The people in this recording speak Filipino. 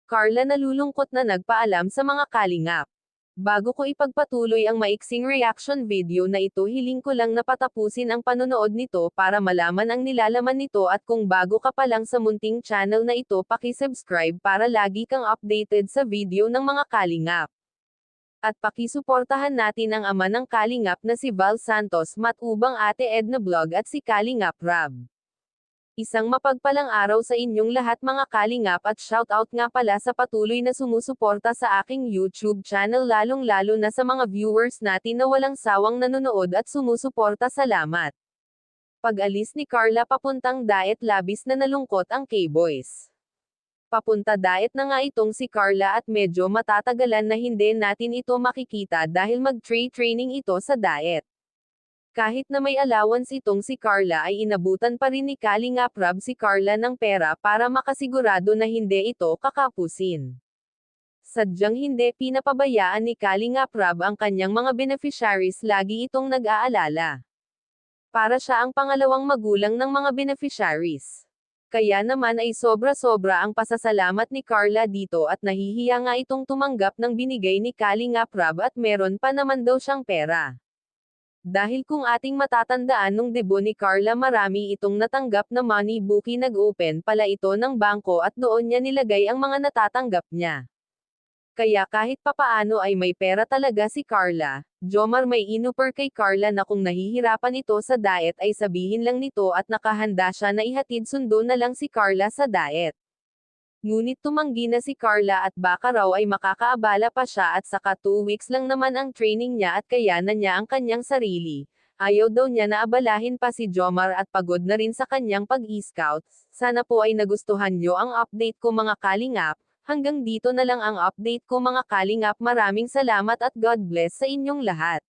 Carla nalulungkot na nagpaalam sa mga kalingap. Bago ko ipagpatuloy ang maiksing reaction video na ito, hiling ko lang na patapusin ang panonood nito para malaman ang nilalaman nito, at kung bago ka pa lang sa munting channel na ito, paki-subscribe para lagi kang updated sa video ng mga kalingap. At pakisuportahan natin ang ama ng kalingap na si Val Santos, matubang Ate Edna Vlog at si Kalingap Rab. Isang mapagpalang araw sa inyong lahat mga kalingap, at shoutout nga pala sa patuloy na sumusuporta sa aking YouTube channel, lalong-lalo na sa mga viewers natin na walang sawang nanonood at sumusuporta. Salamat. Pag-alis ni Carla papuntang Daet, labis na nalungkot ang K-Boys. Papunta Daet na nga itong si Carla at medyo matatagalan na hindi natin ito makikita dahil mag-training ito sa Daet. Kahit na may allowance itong si Carla, ay inabutan pa rin ni Kalingap Rab si Carla ng pera para makasigurado na hindi ito kakapusin. Sadyang hindi pinapabayaan ni Kalingap Rab ang kanyang mga beneficiaries, lagi itong nag-aalala. Para siya ang pangalawang magulang ng mga beneficiaries. Kaya naman ay sobra-sobra ang pasasalamat ni Carla dito, at nahihiya nga itong tumanggap ng binigay ni Kalingap Rab, at meron pa naman daw siyang pera. Dahil kung ating matatandaan, nung debut ni Carla, marami itong natanggap na money bookie, nag-open pala ito ng bangko at doon niya nilagay ang mga natatanggap niya. Kaya kahit papaano ay may pera talaga si Carla. Jomar may inuper kay Carla na kung nahihirapan ito sa diet ay sabihin lang nito, at nakahanda siya na ihatid sundo na lang si Carla sa diet. Ngunit tumanggi na si Carla, at baka raw ay makakaabala pa siya, at saka 2 weeks lang naman ang training niya at kaya na niya ang kanyang sarili. Ayaw daw niya na abalahin pa si Jomar, at pagod na rin sa kanyang pag-i-scout. Sana po ay nagustuhan nyo ang update ko mga kalingap. Hanggang dito na lang ang update ko mga kalingap. Maraming salamat at God bless sa inyong lahat.